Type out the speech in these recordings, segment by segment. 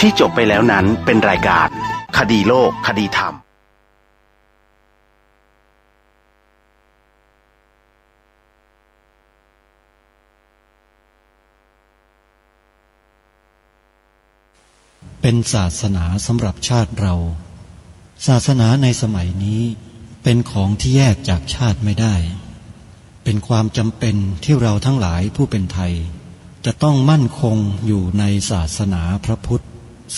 ที่จบไปแล้วนั้นเป็นรายการคดีโลกคดีธรรมเป็นศาสนาสำหรับชาติเราศาสนาในสมัยนี้เป็นของที่แยกจากชาติไม่ได้เป็นความจำเป็นที่เราทั้งหลายผู้เป็นไทยจะต้องมั่นคงอยู่ในศาสนาพระพุทธ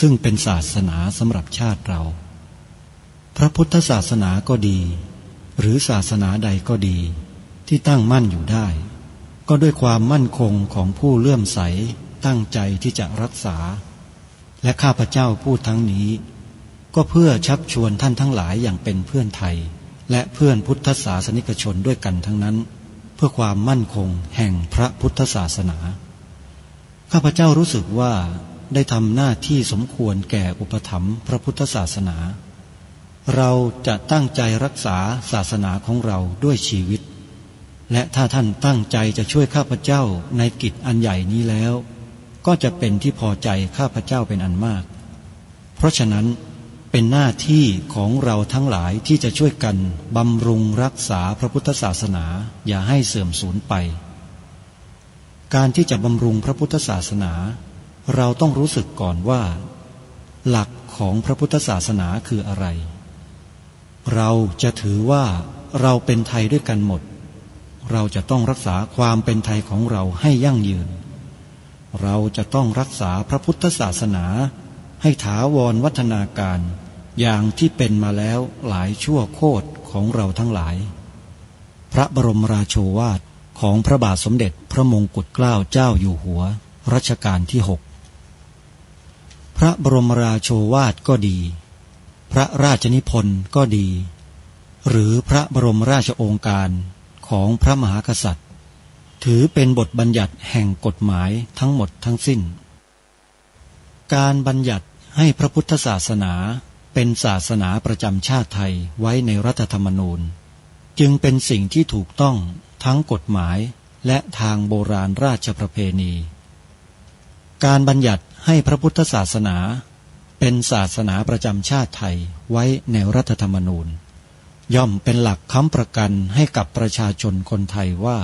ซึ่งเป็นศาสนาสำหรับชาติเราพระพุทธศาสนาก็ดีหรือศาสนาใดก็ดีที่ตั้งมั่นอยู่ได้ก็ด้วยความมั่นคงของผู้เลื่อมใสตั้งใจที่จะรักษาและข้าพเจ้าพูดทั้งนี้ก็เพื่อชักชวนท่านทั้งหลายอย่างเป็นเพื่อนไทยและเพื่อนพุทธศาสนิกชนด้วยกันทั้งนั้นเพื่อความมั่นคงแห่งพระพุทธศาสนาข้าพเจ้ารู้สึกว่าได้ทำหน้าที่สมควรแก่อุปถัมภ์พระพุทธศาสนาเราจะตั้งใจรักษาศาสนาของเราด้วยชีวิตและถ้าท่านตั้งใจจะช่วยข้าพเจ้าในกิจอันใหญ่นี้แล้วก็จะเป็นที่พอใจข้าพเจ้าเป็นอันมากเพราะฉะนั้นเป็นหน้าที่ของเราทั้งหลายที่จะช่วยกันบำรุงรักษาพระพุทธศาสนาอย่าให้เสื่อมสูญไปการที่จะบำรุงพระพุทธศาสนาเราต้องรู้สึกก่อนว่าหลักของพระพุทธศาสนาคืออะไรเราจะถือว่าเราเป็นไทยด้วยกันหมดเราจะต้องรักษาความเป็นไทยของเราให้ยั่งยืนเราจะต้องรักษาพระพุทธศาสนาให้ถาวรวัฒนาการอย่างที่เป็นมาแล้วหลายชั่วโคตรของเราทั้งหลายพระบรมราโชวาทของพระบาทสมเด็จพระมงกุฎเกล้าเจ้าอยู่หัวรัชกาลที่ 6พระบรมราโชวาทก็ดีพระราชนิพนธ์ก็ดีหรือพระบรมราชโองการของพระมหากษัตริย์ถือเป็นบทบัญญัติแห่งกฎหมายทั้งหมดทั้งสิ้นการบัญญัติให้พระพุทธศาสนาเป็นศาสนาประจำชาติไทยไว้ในรัฐธรรมนูญจึงเป็นสิ่งที่ถูกต้องทั้งกฎหมายและทางโบราณราชประเพณีการบัญญัติให้พระพุทธศาสนาเป็นศาสนาประจำชาติไทยไว้ในรัฐธรรมนูญย่อมเป็นหลักค้ำประกันให้กับประชาชนคนไทยว่า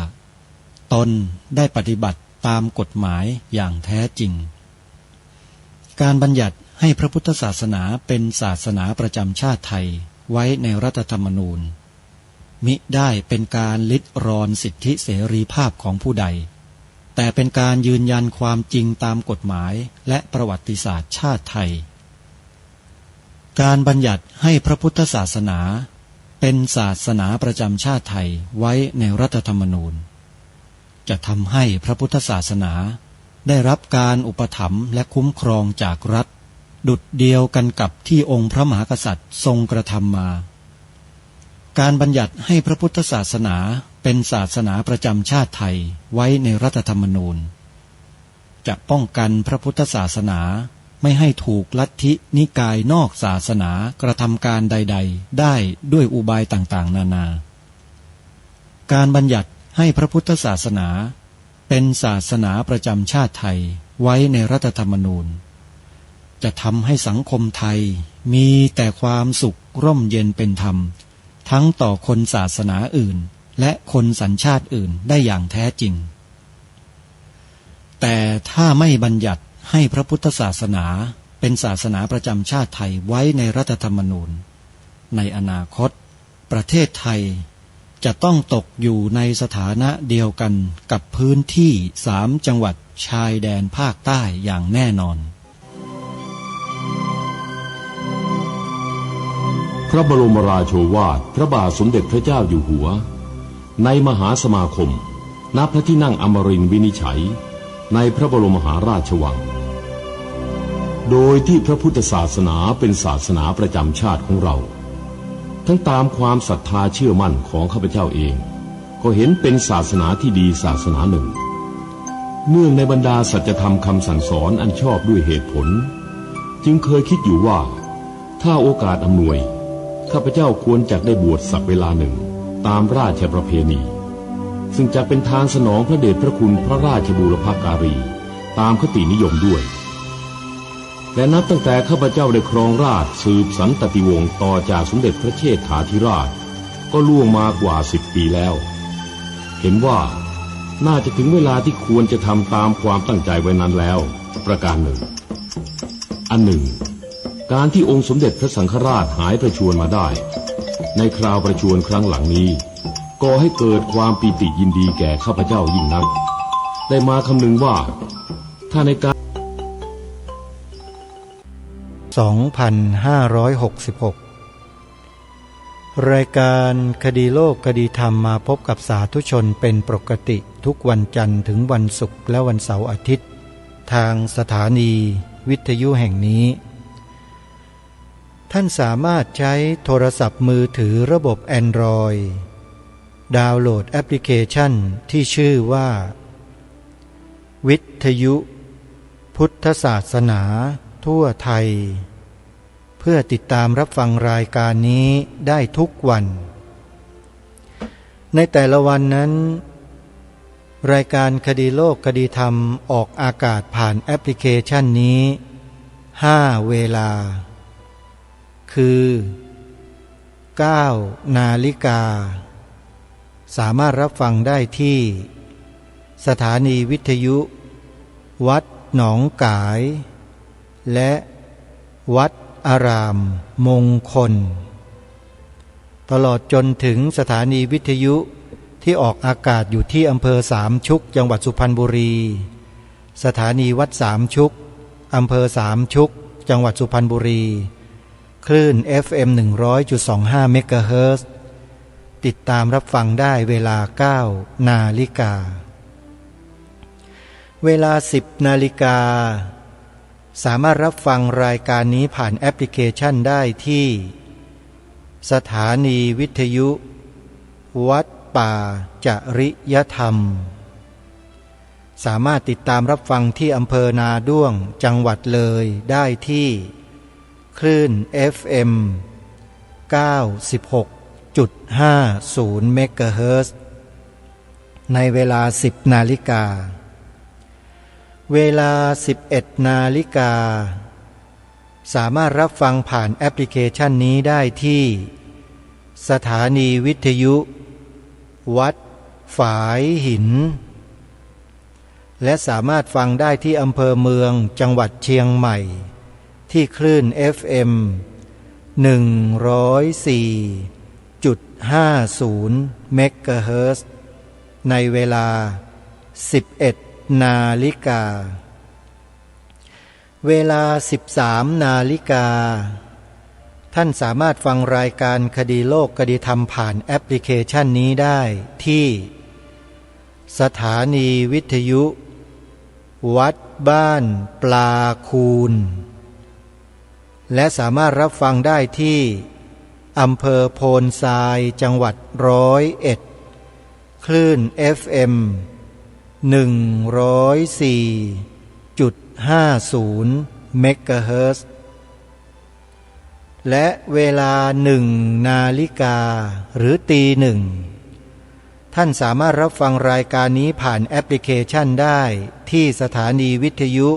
ตนได้ปฏิบัติตามกฎหมายอย่างแท้จริงการบัญญัติให้พระพุทธศาสนาเป็นศาสนาประจำชาติไทยไว้ในรัฐธรรมนูญมิได้เป็นการลิดรอนสิทธิเสรีภาพของผู้ใดแต่เป็นการยืนยันความจริงตามกฎหมายและประวัติศาสตร์ชาติไทยการบัญญัติให้พระพุทธศาสนาเป็นศาสนาประจำชาติไทยไว้ในรัฐธรรมนูญจะทำให้พระพุทธศาสนาได้รับการอุปถัมภ์และคุ้มครองจากรัฐดุจเดียวกันกับที่องค์พระมหากษัตริย์ทรงกระทำมาการบัญญัติให้พระพุทธศาสนาเป็นศาสนาประจำชาติไทยไว้ในรัฐธรรมนูญจะป้องกันพระพุทธศาสนาไม่ให้ถูกลัทธินิกายนอกศาสนากระทำการใดๆได้ด้วยอุบายต่างๆนานาการบัญญัติให้พระพุทธศาสนาเป็นศาสนาประจำชาติไทยไว้ในรัฐธรรมนูญจะทำให้สังคมไทยมีแต่ความสุขร่มเย็นเป็นธรรมทั้งต่อคนศาสนาอื่นและคนสัญชาติอื่นได้อย่างแท้จริงแต่ถ้าไม่บัญญัติให้พระพุทธศาสนาเป็นศาสนาประจำชาติไทยไว้ในรัฐธรรมนูญในอนาคตประเทศไทยจะต้องตกอยู่ในสถานะเดียวกันกับพื้นที่3 จังหวัดชายแดนภาคใต้อย่างแน่นอนพระบรมราโชวาทพระบาทสมเด็จพระเจ้าอยู่หัวในมหาสมาคมณพระที่นั่งอมรินทร์วินิจฉัยในพระบรมมหาราชวังโดยที่พระพุทธศาสนาเป็นศาสนาประจำชาติของเราทั้งตามความศรัทธาเชื่อมั่นของข้าพเจ้าเองก็เห็นเป็นศาสนาที่ดีศาสนาหนึ่งเนื่องในบรรดาสัจธรรมคำสั่งสอนอันชอบด้วยเหตุผลจึงเคยคิดอยู่ว่าถ้าโอกาสอำนวยข้าพเจ้าควรจะได้บวชสักเวลาหนึ่งตามราชประเพณีซึ่งจะเป็นทางสนองพระเดชพระคุณพระราชบูรพการีตามคตินิยมด้วย และนับตั้งแต่ข้าพเจ้าได้ครองราชย์สืบสันตติวงศ์ต่อจากสมเด็จพระเชษฐาธิราชก็ล่วงมากว่า10 ปีแล้วเห็นว่าน่าจะถึงเวลาที่ควรจะทำตามความตั้งใจไว้นั้นแล้วประการหนึ่งอันหนึ่งการที่องค์สมเด็จพระสังฆราชหายประชวรมาได้ในคราวประชวรครั้งหลังนี้ก่อให้เกิดความปีติยินดีแก่ข้าพเจ้ายิ่งนักได้มาคำนึงว่าถ้าในการ 2566 รายการคดีโลกคดีธรรมมาพบกับสาธุชนเป็นปกติทุกวันจันทร์ถึงวันศุกร์และวันเสาร์อาทิตย์ทางสถานีวิทยุแห่งนี้ท่านสามารถใช้โทรศัพท์มือถือระบบ Android ดาวน์โหลดแอปพลิเคชันที่ชื่อว่าวิทยุพุทธศาสนาทั่วไทยเพื่อติดตามรับฟังรายการนี้ได้ทุกวันในแต่ละวันนั้นรายการคดีโลกคดีธรรมออกอากาศผ่านแอปพลิเคชันนี้5 เวลาคือ9 นาฬิกาสามารถรับฟังได้ที่สถานีวิทยุวัดหนองกายและวัดอารามมงคลตลอดจนถึงสถานีวิทยุที่ออกอากาศอยู่ที่อำเภอสามชุกจังหวัดสุพรรณบุรีสถานีวัดสามชุกอำเภอสามชุกจังหวัดสุพรรณบุรีคลื่น FM 100.25 เมกะเฮิรตซ์ติดตามรับฟังได้เวลา9 นาฬิกาเวลา10 นาฬิกาสามารถรับฟังรายการนี้ผ่านแอปพลิเคชันได้ที่สถานีวิทยุวัดป่าจริยธรรมสามารถติดตามรับฟังที่อำเภอนาด้วงจังหวัดเลยได้ที่คลื่น FM 96.50 เมกะเฮิรตซ์ในเวลา10 นาฬิกาเวลา11 นาฬิกาสามารถรับฟังผ่านแอปพลิเคชันนี้ได้ที่สถานีวิทยุวัดฝายหินและสามารถฟังได้ที่อำเภอเมืองจังหวัดเชียงใหม่ที่คลื่น FM 104.50 เมกะเฮิรตซ์ในเวลา11 นาฬิกาเวลา13 นาฬิกาท่านสามารถฟังรายการคดีโลกคดีธรรมผ่านแอปพลิเคชันนี้ได้ที่สถานีวิทยุวัดบ้านปลาคูนและสามารถรับฟังได้ที่อำเภอโพนทรายจังหวัด101คลื่น FM 104.50 เมกะเฮิรตซ์และเวลา1 นาฬิกาหรือตี 1ท่านสามารถรับฟังรายการนี้ผ่านแอปพลิเคชันได้ที่สถานีวิทยุ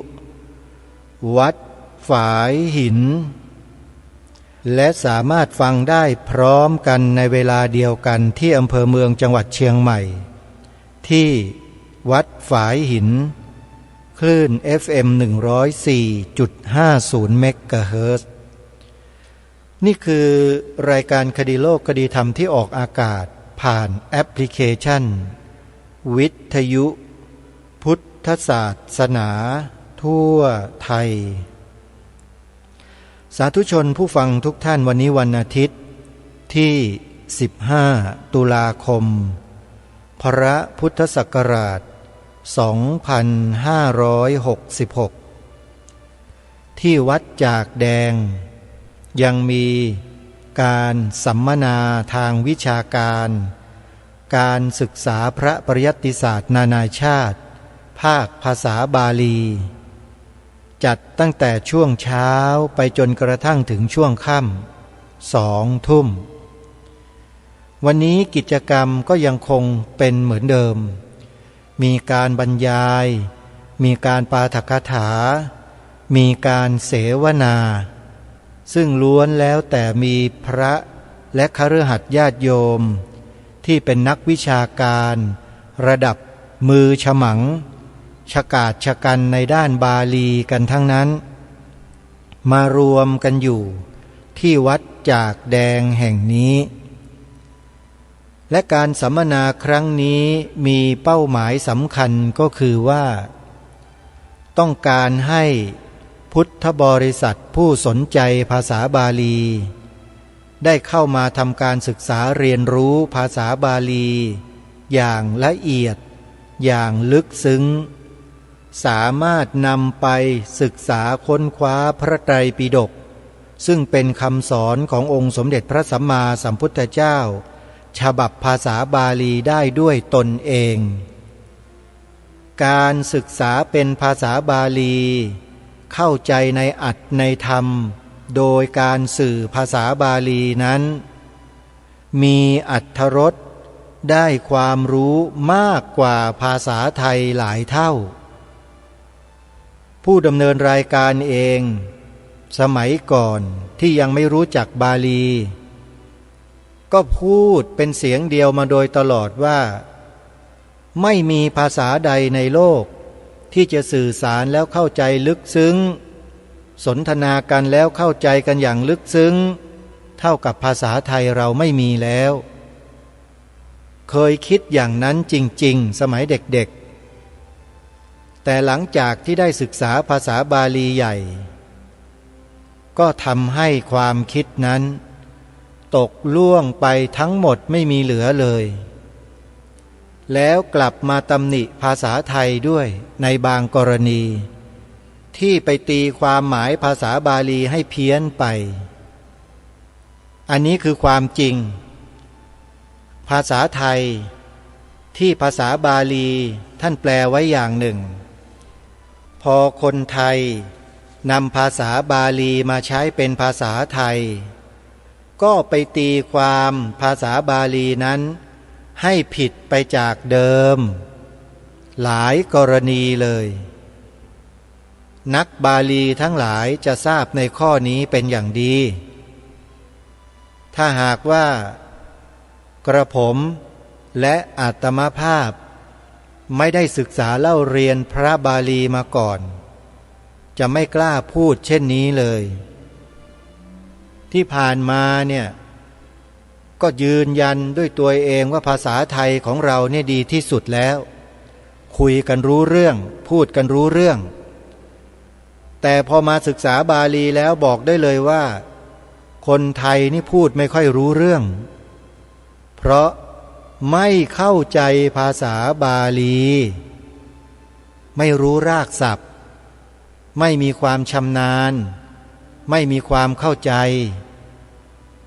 วัดฝายหินและสามารถฟังได้พร้อมกันในเวลาเดียวกันที่อำเภอเมืองจังหวัดเชียงใหม่ที่วัดฝายหินคลื่น FM 104.50 เมกะเฮิรตซ์นี่คือรายการคดีโลกคดีธรรมที่ออกอากาศผ่านแอปพลิเคชันวิทยุพุทธศาสนาทั่วไทยสาธุชนผู้ฟังทุกท่านวันนี้วันอาทิตย์ที่15 ตุลาคมพระพุทธศักราช2566ที่วัดจากแดงยังมีการสัมมนาทางวิชาการการศึกษาพระปริยัติศาสตร์นานาชาติภาคภาษาบาลีจัดตั้งแต่ช่วงเช้าไปจนกระทั่งถึงช่วงค่ำ2 ทุ่มวันนี้กิจกรรมก็ยังคงเป็นเหมือนเดิมมีการบรรยายมีการปาฐกถา มีการเสวนาซึ่งล้วนแล้วแต่มีพระและคฤหัสถ์ญาติโยมที่เป็นนักวิชาการระดับมือฉมังฉกาจฉกันในด้านบาลีกันทั้งนั้นมารวมกันอยู่ที่วัดจากแดงแห่งนี้และการสัมมนาครั้งนี้มีเป้าหมายสำคัญก็คือว่าต้องการให้พุทธบริษัทผู้สนใจภาษาบาลีได้เข้ามาทำการศึกษาเรียนรู้ภาษาบาลีอย่างละเอียดอย่างลึกซึ้งสามารถนำไปศึกษาค้นคว้าพระไตรปิฎกซึ่งเป็นคำสอนขององค์สมเด็จพระสัมมาสัมพุทธเจ้าฉบับภาษาบาลีได้ด้วยตนเองการศึกษาเป็นภาษาบาลีเข้าใจในอัตถ์ในธรรมโดยการสื่อภาษาบาลีนั้นมีอรรถรสได้ความรู้มากกว่าภาษาไทยหลายเท่าผู้ดำเนินรายการเองสมัยก่อนที่ยังไม่รู้จักบาลีก็พูดเป็นเสียงเดียวมาโดยตลอดว่าไม่มีภาษาใดในโลกที่จะสื่อสารแล้วเข้าใจลึกซึ้งสนทนากันแล้วเข้าใจกันอย่างลึกซึ้งเท่ากับภาษาไทยเราไม่มีแล้วเคยคิดอย่างนั้นจริงๆสมัยเด็กๆแต่หลังจากที่ได้ศึกษาภาษาบาลีใหญ่ก็ทำให้ความคิดนั้นตกล่วงไปทั้งหมดไม่มีเหลือเลยแล้วกลับมาตำหนิภาษาไทยด้วยในบางกรณีที่ไปตีความหมายภาษาบาลีให้เพี้ยนไปอันนี้คือความจริงภาษาไทยที่ภาษาบาลีท่านแปลไว้อย่างหนึ่งพอคนไทยนำภาษาบาลีมาใช้เป็นภาษาไทยก็ไปตีความภาษาบาลีนั้นให้ผิดไปจากเดิมหลายกรณีเลยนักบาลีทั้งหลายจะทราบในข้อนี้เป็นอย่างดีถ้าหากว่ากระผมและอาตมาภาพไม่ได้ศึกษาเล่าเรียนพระบาลีมาก่อนจะไม่กล้าพูดเช่นนี้เลยที่ผ่านมาเนี่ยก็ยืนยันด้วยตัวเองว่าภาษาไทยของเราเนี่ยดีที่สุดแล้วคุยกันรู้เรื่องพูดกันรู้เรื่องแต่พอมาศึกษาบาลีแล้วบอกได้เลยว่าคนไทยนี่พูดไม่ค่อยรู้เรื่องเพราะไม่เข้าใจภาษาบาลีไม่รู้รากศัพท์ไม่มีความชำนาญไม่มีความเข้าใจ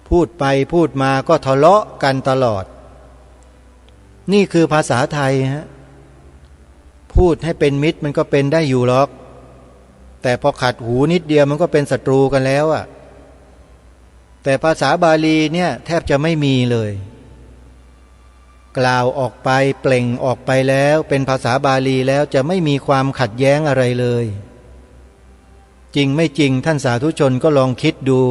พูดไปพูดมาก็ทะเลาะกันตลอดนี่คือภาษาไทยฮะพูดให้เป็นมิตรมันก็เป็นได้อยู่หรอกแต่พอขัดหูนิดเดียวมันก็เป็นศัตรูกันแล้วอ่ะแต่ภาษาบาลีเนี่ยแทบจะไม่มีเลยกล่าวออกไปเปล่งออกไปแล้วเป็นภาษาบาลีแล้วจะไม่มีความขัดแย้งอะไรเลยจริงไม่จริงท่านสาธุชนก็ลองคิดดู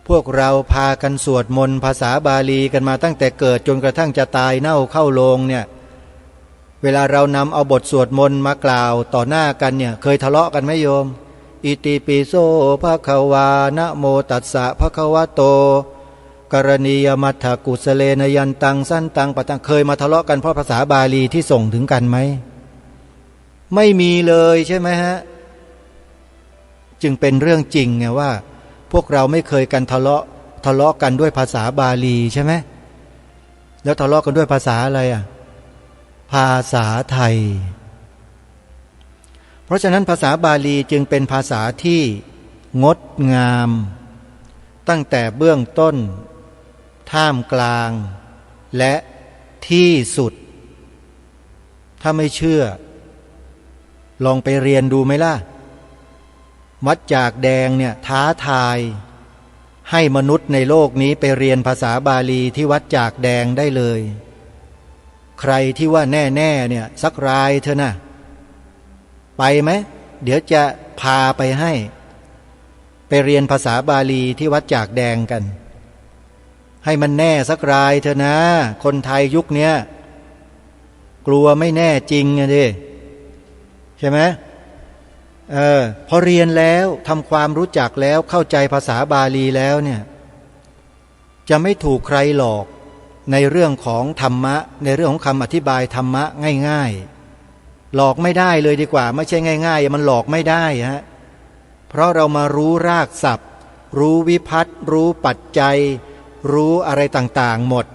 พวกเราพากันสวดมนต์ภาษาบาลีกันมาตั้งแต่เกิดจนกระทั่งจะตายเน่าเข้าโลงเนี่ยเวลาเรานำเอาบทสวดมนต์มากล่าวต่อหน้ากันเนี่ยเคยทะเลาะกันไหมโยมอิติปิโสภะคะวานะโมตัสสะภะคะวะโตกรณียมัทธกุสเลนยันตังสั้นตังปะตังเคยมาทะเลาะกันเพราะภาษาบาลีที่ส่งถึงกันไหมไม่มีเลยใช่ไหมฮะจึงเป็นเรื่องจริงไงว่าพวกเราไม่เคยกันทะเลาะกันด้วยภาษาบาลีใช่ไหมแล้วทะเลาะกันด้วยภาษาอะไรอ่ะภาษาไทยเพราะฉะนั้นภาษาบาลีจึงเป็นภาษาที่งดงามตั้งแต่เบื้องต้นท่ามกลางและที่สุดถ้าไม่เชื่อลองไปเรียนดูไหมล่ะวัดจากแดงเนี่ยท้าทายให้มนุษย์ในโลกนี้ไปเรียนภาษาบาลีที่วัดจากแดงได้เลยใครที่ว่าแน่ๆเนี่ยสักรายเถอะนะไปไหม เดี๋ยวจะพาไปให้ไปเรียนภาษาบาลีที่วัดจากแดงกันให้มันแน่สักรายเถอะนะคนไทยยุคเนี้ยกลัวไม่แน่จริงไงดิใช่ไหมพอเรียนแล้วทำความรู้จักแล้วเข้าใจภาษาบาลีแล้วเนี่ยจะไม่ถูกใครหลอกในเรื่องของธรรมะในเรื่องของคำอธิบายธรรมะง่ายๆหลอกไม่ได้เลยดีกว่าไม่ใช่ง่ายๆมันหลอกไม่ได้ฮะเพราะเรามารู้รากศัพท์รู้วิภัตติรู้ปัจจัยรู้อะไรต่างๆหมด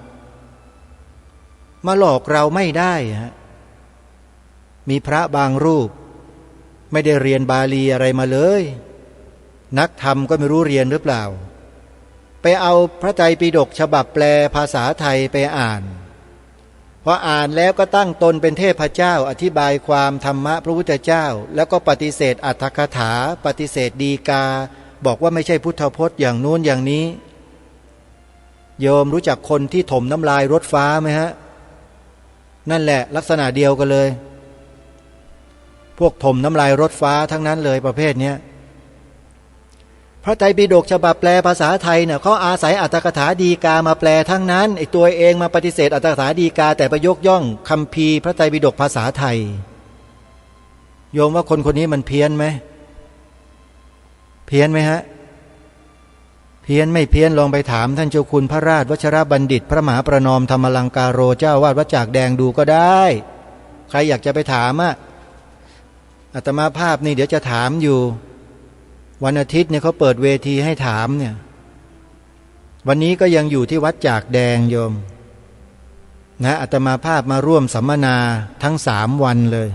มาหลอกเราไม่ได้ฮะมีพระบางรูปไม่ได้เรียนบาลีอะไรมาเลยนักธรรมก็ไม่รู้เรียนหรือเปล่าไปเอาพระไตรปิฎกฉบับแปลภาษาไทยไปอ่านพออ่านแล้วก็ตั้งตนเป็นเทพเจ้าอธิบายความธรรมะพระพุทธเจ้าแล้วก็ปฏิเสธอรรถกถาปฏิเสธดีกาบอกว่าไม่ใช่พุทธพจน์อย่างนู้นอย่างนี้โยมรู้จักคนที่ถมน้ำลายรถฟ้าไหมฮะนั่นแหละลักษณะเดียวกันเลยพวกถมน้ำลายรถฟ้าทั้งนั้นเลยประเภทนี้พระไตรปิฎกฉบับแปลภาษาไทยเนี่ยเขาอาศัยอรรถกถาดีกามาแปลทั้งนั้นไอ้ตัวเองมาปฏิเสธอรรถกถาดีกาแต่ไปยกย่องคัมภีร์พระไตรปิฎกภาษาไทยโยมว่าคนคนนี้มันเพี้ยนไหมเพี้ยนไหมฮะเพี้ยนไม่เพี้ยนลองไปถามท่านเจ้าคุณพระราชวชรบัณฑิตพระมหาประนอมธรรมลังกาโรเจ้าวาดวัดจากแดงดูก็ได้ใครอยากจะไปถามอาตมาภาพนี่เดี๋ยวจะถามอยู่วันอาทิตย์เนี่ยเขาเปิดเวทีให้ถามเนี่ยวันนี้ก็ยังอยู่ที่วัดจากแดงโยมนะอาตมาภาพมาร่วมสัมมนาทั้ง3 วันเลย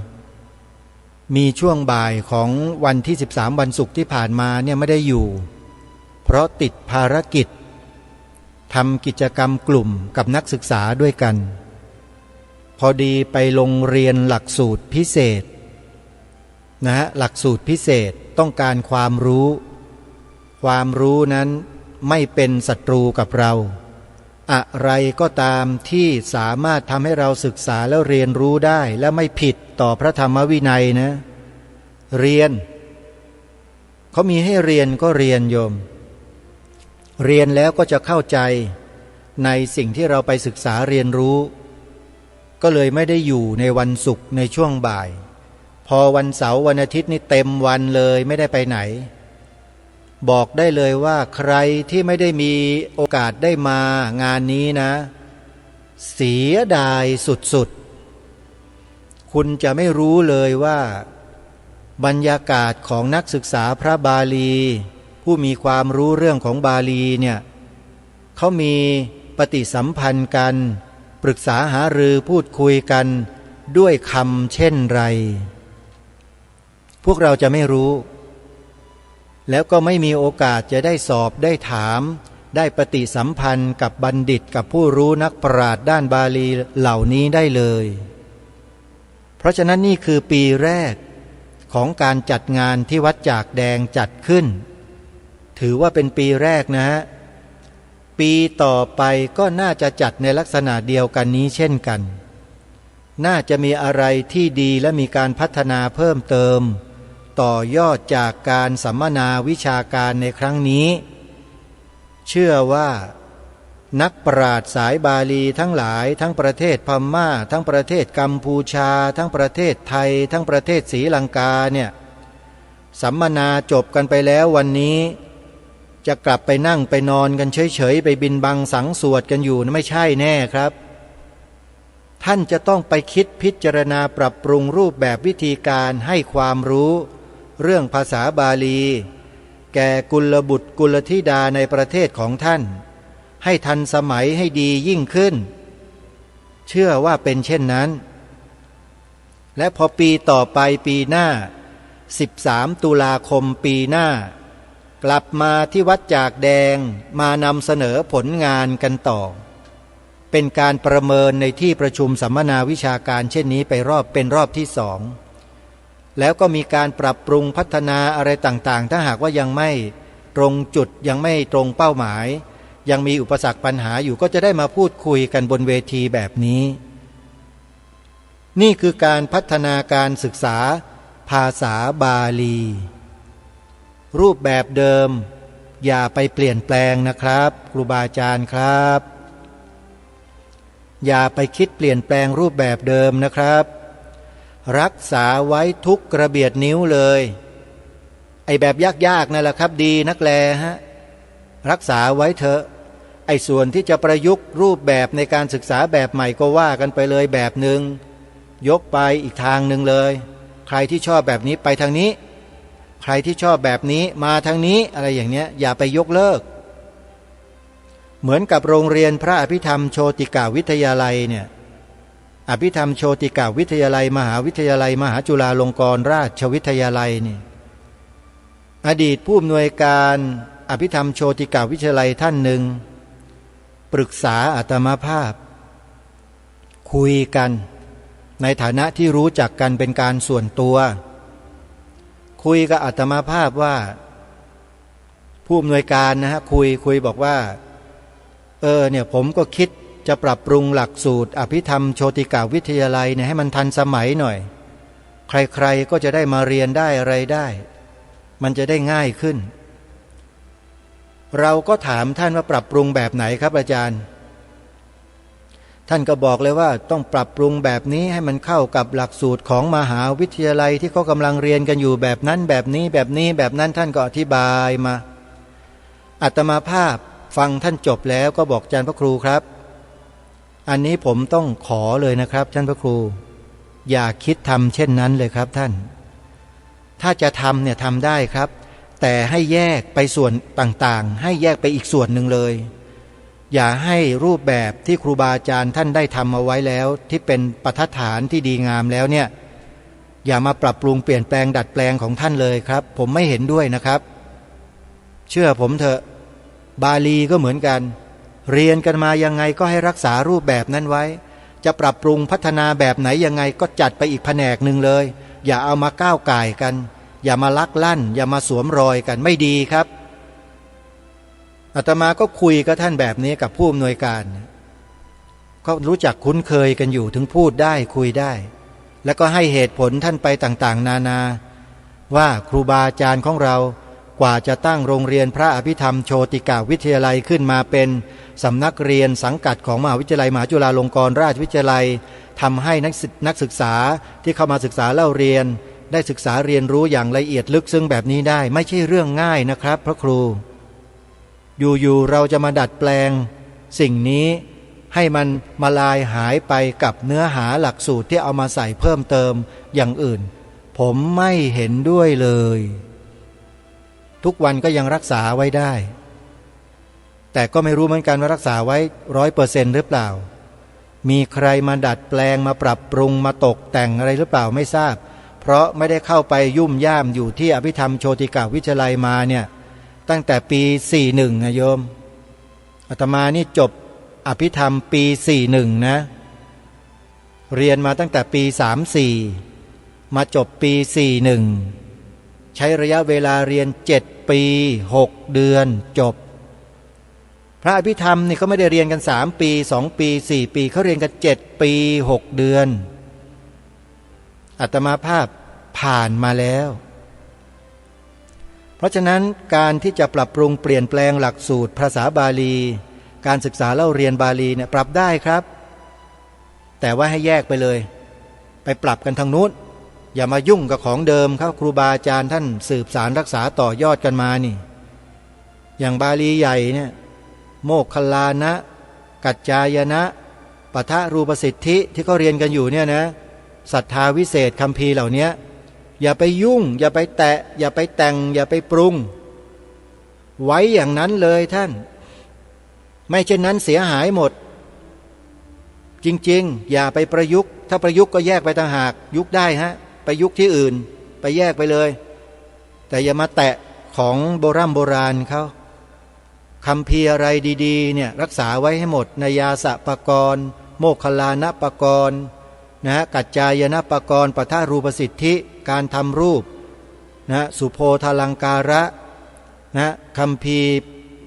มีช่วงบ่ายของวันที่13วันศุกร์ที่ผ่านมาเนี่ยไม่ได้อยู่เพราะติดภารกิจทำกิจกรรมกลุ่มกับนักศึกษาด้วยกันพอดีไปลงเรียนหลักสูตรพิเศษนะฮะหลักสูตรพิเศษต้องการความรู้นั้นไม่เป็นศัตรูกับเราอะไรก็ตามที่สามารถทำให้เราศึกษาแล้วเรียนรู้ได้และไม่ผิดต่อพระธรรมวินัยนะเรียนเขามีให้เรียนก็เรียนโยมเรียนแล้วก็จะเข้าใจในสิ่งที่เราไปศึกษาเรียนรู้ก็เลยไม่ได้อยู่ในวันศุกร์ในช่วงบ่ายพอวันเสาร์วันอาทิตย์นี่เต็มวันเลยไม่ได้ไปไหนบอกได้เลยว่าใครที่ไม่ได้มีโอกาสได้มางานนี้นะเสียดายสุดๆคุณจะไม่รู้เลยว่าบรรยากาศของนักศึกษาพระบาลีผู้มีความรู้เรื่องของบาลีเนี่ยเขามีปฏิสัมพันธ์กันปรึกษาหารือพูดคุยกันด้วยคำเช่นไรพวกเราจะไม่รู้แล้วก็ไม่มีโอกาสจะได้สอบได้ถามได้ปฏิสัมพันธ์กับบัณฑิตกับผู้รู้นักปราชญ์ด้านบาลีเหล่านี้ได้เลยเพราะฉะนั้นนี่คือปีแรกของการจัดงานที่วัดจากแดงจัดขึ้นถือว่าเป็นปีแรกนะฮะปีต่อไปก็น่าจะจัดในลักษณะเดียวกันนี้เช่นกันน่าจะมีอะไรที่ดีและมีการพัฒนาเพิ่มเติมต่อยอดจากการสัมมนาวิชาการในครั้งนี้เชื่อว่านักปราชญ์สายบาลีทั้งหลายทั้งประเทศพม่าทั้งประเทศกัมพูชาทั้งประเทศไทยทั้งประเทศศรีลังกาเนี่ยสัมมนาจบกันไปแล้ววันนี้จะกลับไปนั่งไปนอนกันเฉยๆไปบินบังสังสวดกันอยู่ไม่ใช่แน่ครับท่านจะต้องไปคิดพิจารณาปรับปรุงรูปแบบวิธีการให้ความรู้เรื่องภาษาบาลีแก่กุลบุตรกุลธิดาในประเทศของท่านให้ทันสมัยให้ดียิ่งขึ้นเชื่อว่าเป็นเช่นนั้นและพอปีต่อไปปีหน้า13ตุลาคมปีหน้ากลับมาที่วัดจากแดงมานำเสนอผลงานกันต่อเป็นการประเมินในที่ประชุมสัมมนาวิชาการเช่นนี้ไปเป็นรอบที่2แล้วก็มีการปรับปรุงพัฒนาอะไรต่างๆถ้าหากว่ายังไม่ตรงจุดยังไม่ตรงเป้าหมายยังมีอุปสรรคปัญหาอยู่ก็จะได้มาพูดคุยกันบนเวทีแบบนี้นี่คือการพัฒนาการศึกษา ภาษาบาลี รูปแบบเดิมอย่าไปเปลี่ยนแปลงนะครับครูบาอาจารย์ครับอย่าไปคิดเปลี่ยนแปลงรูปแบบเดิมนะครับรักษาไว้ทุกกระเบียดนิ้วเลยไอ้แบบยากๆนั่นแหละครับดีนักแลฮะรักษาไว้เถอะไอ้ส่วนที่จะประยุกต์รูปแบบในการศึกษาแบบใหม่ก็ว่ากันไปเลยแบบหนึ่งยกไปอีกทางหนึ่งเลยใครที่ชอบแบบนี้ไปทางนี้ใครที่ชอบแบบนี้มาทางนี้อะไรอย่างเนี้ยอย่าไปยกเลิกเหมือนกับโรงเรียนพระอภิธรรมโชติกาวิทยาลัยเนี่ยอภิธรรมโชติกาวิทยาลัยมหาวิทยาลัยมหาจุฬาลงกรณราชวิทยาลัยนี่อดีตผู้อำนวยการอภิธรรมโชติกาวิทยาลัยท่านหนึ่งปรึกษาอาตมาภาพคุยกันในฐานะที่รู้จักกันเป็นการส่วนตัวคุยกับอาตมาภาพว่าผู้อำนวยการนะฮะคุยบอกว่าเนี่ยผมก็คิดจะปรับปรุงหลักสูตรอภิธรรมโชติกาวิทยาลัยเนี่ยให้มันทันสมัยหน่อยใครๆก็จะได้มาเรียนได้อะไรได้มันจะได้ง่ายขึ้นเราก็ถามท่านว่าปรับปรุงแบบไหนครับอาจารย์ท่านก็บอกเลยว่าต้องปรับปรุงแบบนี้ให้มันเข้ากับหลักสูตรของมหาวิทยาลัยที่เขากำลังเรียนกันอยู่แบบนั้นแบบนี้แบบนี้แบบนั้นท่านก็อธิบายมาอาตมาภาพฟังท่านจบแล้วก็บอกอาจารย์พระครูครับอันนี้ผมต้องขอเลยนะครับท่านพระครูอย่าคิดทำเช่นนั้นเลยครับท่านถ้าจะทำเนี่ยทำได้ครับแต่ให้แยกไปส่วนต่างๆให้แยกไปอีกส่วนหนึ่งเลยอย่าให้รูปแบบที่ครูบาอาจารย์ท่านได้ทำเอาไว้แล้วที่เป็นปฐฐานที่ดีงามแล้วเนี่ยอย่ามาปรับปรุงเปลี่ยนแปลงดัดแปลงของท่านเลยครับผมไม่เห็นด้วยนะครับเชื่อผมเถอะบาลีก็เหมือนกันเรียนกันมายังไงก็ให้รักษารูปแบบนั้นไว้จะปรับปรุงพัฒนาแบบไหนยังไงก็จัดไปอีกแผนกหนึ่งเลยอย่าเอามาก้าวก่ายกันอย่ามาลักลั่นอย่ามาสวมรอยกันไม่ดีครับอาตมาก็คุยกับท่านแบบนี้กับผู้อำนวยการก็รู้จักคุ้นเคยกันอยู่ถึงพูดได้คุยได้แล้วก็ให้เหตุผลท่านไปต่างๆนานาว่าครูบาอาจารย์ของเรากว่าจะตั้งโรงเรียนพระอภิธรรมโชติกาวิทยาลัยขึ้นมาเป็นสำนักเรียนสังกัดของมหาวิทยาลัยมหาจุฬาลงกรณราชวิทยาลัยทำให้นักศึกษาที่เข้ามาศึกษาเล่าเรียนได้ศึกษาเรียนรู้อย่างละเอียดลึกซึ้งแบบนี้ได้ไม่ใช่เรื่องง่ายนะครับพระครูอยู่ๆเราจะมาดัดแปลงสิ่งนี้ให้มันมาลายหายไปกับเนื้อหาหลักสูตรที่เอามาใส่เพิ่มเติมอย่างอื่นผมไม่เห็นด้วยเลยทุกวันก็ยังรักษาไว้ได้แต่ก็ไม่รู้เหมือนกันว่ารักษาไว้100%หรือเปล่ามีใครมาดัดแปลงมาปรับปรุงมาตกแต่งอะไรหรือเปล่าไม่ทราบเพราะไม่ได้เข้าไปยุ่มย่ามอยู่ที่อภิธรรมโชติกาวิทยาลัยมาเนี่ยตั้งแต่ปี41นะโยมอาตมานี่จบอภิธรรมปี41นะเรียนมาตั้งแต่ปี34มาจบปี41ใช้ระยะเวลาเรียน7ปี6เดือนจบพระอภิธรรมนี่เขาไม่ได้เรียนกัน3ปี2ปี4ปีเขาเรียนกัน7ปี6เดือนอาตมาภาพผ่านมาแล้วเพราะฉะนั้นการที่จะปรับปรุงเปลี่ยนแปลงหลักสูตรภาษาบาลีการศึกษาเล่าเรียนบาลีเนี่ยปรับได้ครับแต่ว่าให้แยกไปเลยไปปรับกันทางนู้นอย่ามายุ่งกับของเดิมครับครูบาอาจารย์ท่านสืบสารรักษาต่อยอดกันมานี่อย่างบาลีใหญ่เนี่ยโมคคัลลานะกัจจายนะปทรูปสิทธิที่เขาเรียนกันอยู่เนี่ยนะศรัทธาวิเศษคัมภีร์เหล่านี้อย่าไปยุ่งอย่าไปแตะอย่าไปแต่งอย่าไปปรุงไว้อย่างนั้นเลยท่านไม่เช่นนั้นเสียหายหมดจริงๆอย่าไปประยุกต์ถ้าประยุกต์ก็แยกไปต่างหากยุกได้ฮะไปยุกที่อื่นไปแยกไปเลยแต่อย่ามาแตะของโบราณเขาคัมภีร์อะไรดีๆเนี่ยรักษาไว้ให้หมดนยาสะปกรณ์โมคคัลลานะปกรณ์นะกัจจายนะปกรณ์ปทรูปสิทธิการทำรูปนะสุโพธาลังการะนะคัมภีร์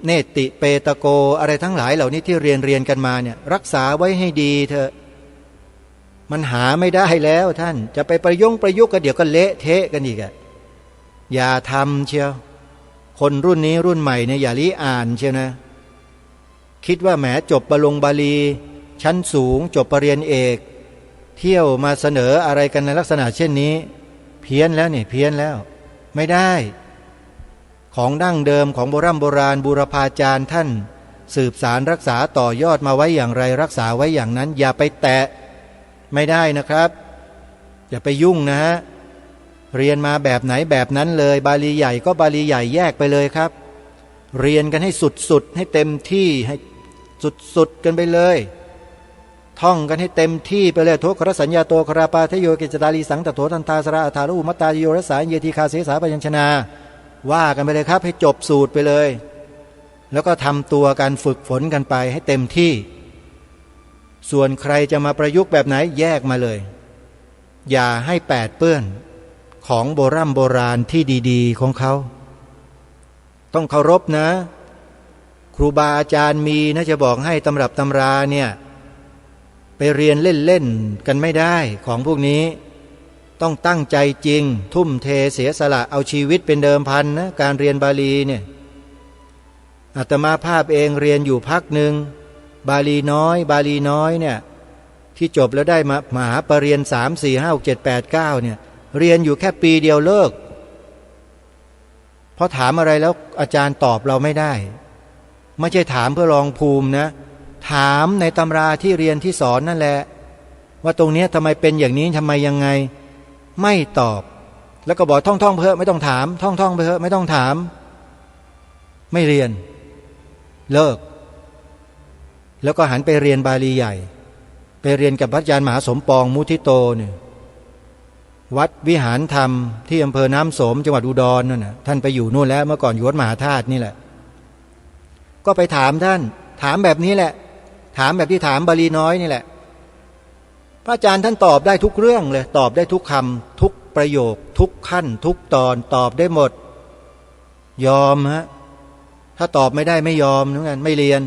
เนติเปตโกอะไรทั้งหลายเหล่านี้ที่เรียนกันมาเนี่ยรักษาไว้ให้ดีเถอะ มันหาไม่ได้แล้วท่านจะไปประยุกต์กันเดี๋ยวก็เละเทะกันอีกอะอย่าทำเชียวคนรุ่นนี้รุ่นใหม่เนี่ยอย่าลี้อ่านเชียวนะคิดว่าแหมจบบาลีชั้นสูงจบปริญญาเอกเที่ยวมาเสนออะไรกันในลักษณะเช่นนี้เพี้ยนแล้วนี่เพี้ยนแล้วไม่ได้ของดั้งเดิมของโบราณบูรพาจารย์ท่านสืบสารรักษาต่อยอดมาไว้อย่างไรรักษาไว้อย่างนั้นอย่าไปแตะไม่ได้นะครับอย่าไปยุ่งนะฮะเรียนมาแบบไหนแบบนั้นเลยบาลีใหญ่ก็บาลีใหญ่แยกไปเลยครับเรียนกันให้สุดให้เต็มที่ให้สุดกันไปเลยท่องกันให้เต็มที่ไปเลยทุกขรสัญญาโตคราปาทโยกิจตาลีสังตโถทันตาสระอัฏฐารุมัตตาโยรสาเยติคาเสสาปยัญชนาว่ากันไปเลยครับให้จบสูตรไปเลยแล้วก็ทำตัวการฝึกฝนกันไปให้เต็มที่ส่วนใครจะมาประยุกต์แบบไหนแยกมาเลยอย่าให้แปดเปื้อนของโบราณที่ดีๆของเขาต้องเคารพนะครูบาอาจารย์มีนะจะบอกให้ตำรับตำราเนี่ยไปเรียนเล่นๆกันไม่ได้ของพวกนี้ต้องตั้งใจจริงทุ่มเทเสียสละเอาชีวิตเป็นเดิมพันนะการเรียนบาลีเนี่ยอาตมาภาพเองเรียนอยู่พักหนึ่งบาลีน้อยเนี่ยที่จบแล้วได้มหาปรริญญา3 4 5 6 7 8 9เนี่ยเรียนอยู่แค่ปีเดียวเลิกเพราะถามอะไรแล้วอาจารย์ตอบเราไม่ได้ไม่ใช่ถามเพื่อลองภูมินะถามในตำราที่เรียนที่สอนนั่นแหละว่าตรงนี้ทำไมเป็นอย่างนี้ทำไมยังไงไม่ตอบแล้วก็บอกท่องเพ้อไม่ต้องถามท่องเพ้อไม่ต้องถามไม่เรียนเลิกแล้วก็หันไปเรียนบาลีใหญ่ไปเรียนกับพระอาจารย์มหาสมปองมุทิโตเนี่ยวัดวิหารธรรมที่อำเภอน้ำโสมจังหวัดอุดรนั่นน่ะท่านไปอยู่นู่นแล้วเมื่อก่อนอยู่วัดมหาธาตุนี่แหละก็ไปถามท่านถามแบบนี้แหละถามแบบที่ถามบาลีน้อยนี่แหละพระอาจารย์ท่านตอบได้ทุกเรื่องเลยตอบได้ทุกคำทุกประโยคทุกขั้นทุกตอนตอบได้หมดยอมฮะถ้าตอบไม่ได้ไม่ยอมเหมือนกันไม่เรียน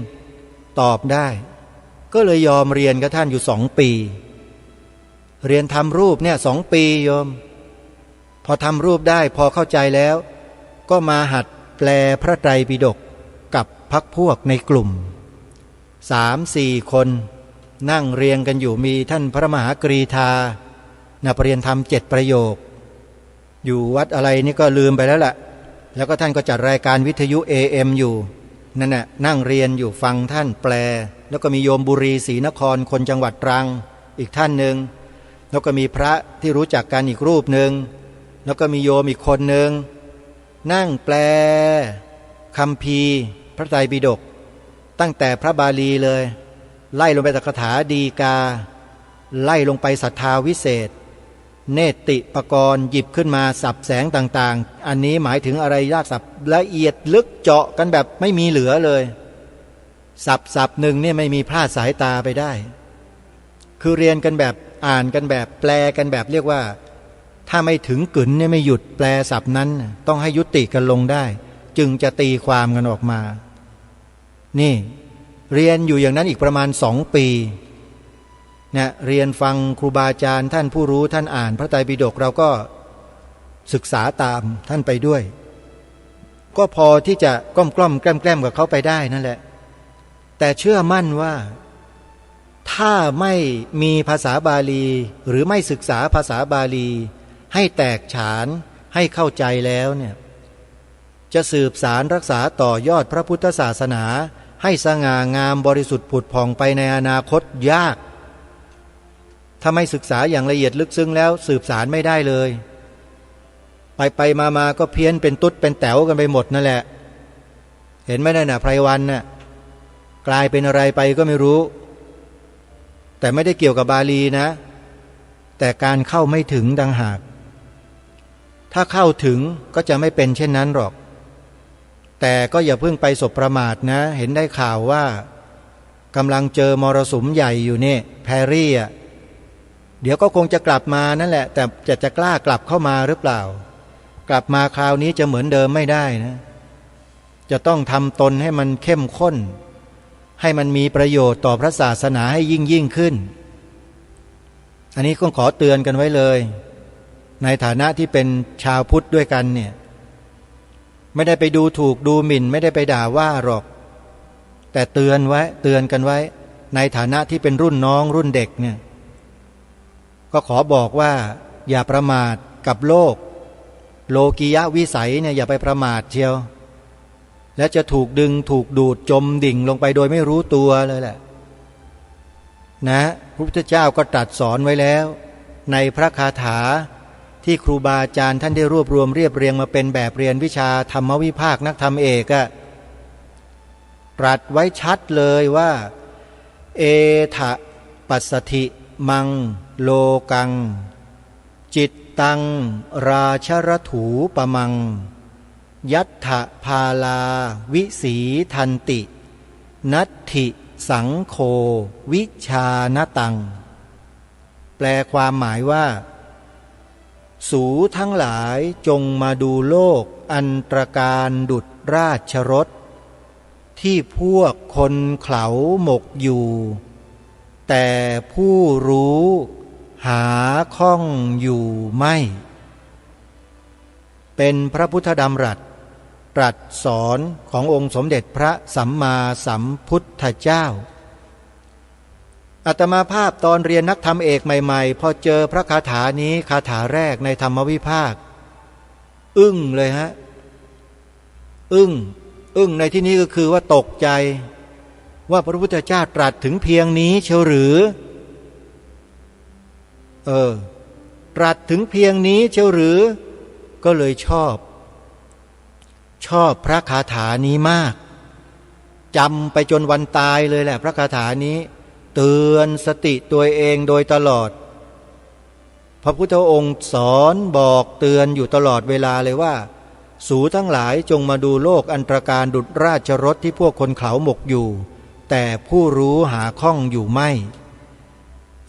ตอบได้ก็เลยยอมเรียนกับท่านอยู่2 ปีเรียนทำรูปเนี่ย2 ปีโยมพอทำรูปได้พอเข้าใจแล้วก็มาหัดแปลพระไตรปิฎกกับพรรคพวกในกลุ่ม3-4 คนนั่งเรียงกันอยู่มีท่านพระมหากรีธานักเรียนธรรม7 ประโยคอยู่วัดอะไรนี่ก็ลืมไปแล้วล่ะแล้วก็ท่านก็จัดรายการวิทยุ AM อยู่นั่นน่ะนั่งเรียนอยู่ฟังท่านแปลแล้วก็มีโยมบุรีศรีนครคนจังหวัดตรังอีกท่านหนึ่งแล้วก็มีพระที่รู้จักกันอีกรูปหนึ่งแล้วก็มีโยมอีกคนหนึ่งนั่งแปลคัมภีร์พระไตรปิฎกตั้งแต่พระบาลีเลยไล่ลงไปตคาถาดีกาไล่ลงไปศรัทธาวิเศษเนติปกรณ์หยิบขึ้นมาสับแสงต่างๆอันนี้หมายถึงอะไรยากสับละเอียดลึกเจาะกันแบบไม่มีเหลือเลยสับหนึ่งเนี่ยไม่มีพลาดสายตาไปได้คือเรียนกันแบบอ่านกันแบบแปลกันแบบเรียกว่าถ้าไม่ถึงกึ๋นเนี่ยไม่หยุดแปลศัพท์นั้นต้องให้ยุติกันลงได้จึงจะตีความกันออกมานี่เรียนอยู่อย่างนั้นอีกประมาณ2 ปีนะเรียนฟังครูบาอาจารย์ท่านผู้รู้ท่านอ่านพระไตรปิฎกเราก็ศึกษาตามท่านไปด้วยก็พอที่จะกล้อมแกล้มกับเขาไปได้นั่นแหละแต่เชื่อมั่นว่าถ้าไม่มีภาษาบาลีหรือไม่ศึกษาภาษาบาลีให้แตกฉานให้เข้าใจแล้วเนี่ยจะสืบสารรักษาต่อยอดพระพุทธศาสนาให้สง่างามบริสุทธิ์ผุดผ่องไปในอนาคตยากถ้าไม่ศึกษาอย่างละเอียดลึกซึ้งแล้วสืบสารไม่ได้เลยไปมาก็เพี้ยนเป็นตุ๊ดเป็นแต๋วกันไปหมดนั่นแหละเห็นไหมน่ะไพรวันน่ะกลายเป็นอะไรไปก็ไม่รู้แต่ไม่ได้เกี่ยวกับบาลีนะแต่การเข้าไม่ถึงดังหากถ้าเข้าถึงก็จะไม่เป็นเช่นนั้นหรอกแต่ก็อย่าเพิ่งไปสบประมาทนะเห็นได้ข่าวว่ากำลังเจอมรสุมใหญ่อยู่นี่แพรรี่อ่ะเดี๋ยวก็คงจะกลับมานั่นแหละแต่จะกล้ากลับเข้ามาหรือเปล่ากลับมาคราวนี้จะเหมือนเดิมไม่ได้นะจะต้องทำตนให้มันเข้มข้นให้มันมีประโยชน์ต่อพระศาสนาให้ยิ่งขึ้น อันนี้ก็ขอเตือนกันไว้เลยในฐานะที่เป็นชาวพุทธด้วยกันเนี่ยไม่ได้ไปดูถูกดูหมิ่นไม่ได้ไปด่าว่าหรอกแต่เตือนกันไว้ในฐานะที่เป็นรุ่นน้องรุ่นเด็กเนี่ยก็ขอบอกว่าอย่าประมาทกับโลกียะวิสัยเนี่ยอย่าไปประมาทเชียวและจะถูกดึงถูกดูดจมดิ่งลงไปโดยไม่รู้ตัวเลยแหละนะพระพุทธเจ้าก็ตรัสสอนไว้แล้วในพระคาถาที่ครูบาอาจารย์ท่านได้รวบรวมเรียบเรียงมาเป็นแบบเรียนวิชาธรรมวิภาคนักธรรมเอกอะตรัสไว้ชัดเลยว่าเอทะปัสสธิมังโลกังจิตตังราชรถูปมังยัตถะพาลาวิสีทันตินัตถิสังโฆวิชานตังแปลความหมายว่าสูทั้งหลายจงมาดูโลกอันตรการดุจราชรถที่พวกคนเขาหมกอยู่แต่ผู้รู้หาข้องอยู่ไม่เป็นพระพุทธดำรัสตรัสสอนขององค์สมเด็จพระสัมมาสัมพุทธเจ้าอาตมาภาพตอนเรียนนักธรรมเอกใหม่ๆพอเจอพระคาถานี้คาถาแรกในธรรมวิภาคอึ้งเลยฮะอึ้งในที่นี้ก็คือว่าตกใจว่าพระพุทธเจ้าตรัสถึงเพียงนี้เชียวหรือตรัสถึงเพียงนี้เชียวหรือก็เลยชอบพระคาถานี้มากจำไปจนวันตายเลยแหละพระคาถานี้เตือนสติตัวเองโดยตลอดพระพุทธองค์สอนบอกเตือนอยู่ตลอดเวลาเลยว่าสูทั้งหลายจงมาดูโลกอันตรการดุจราชรถที่พวกคนเขาหมกอยู่แต่ผู้รู้หาข้องอยู่ไม่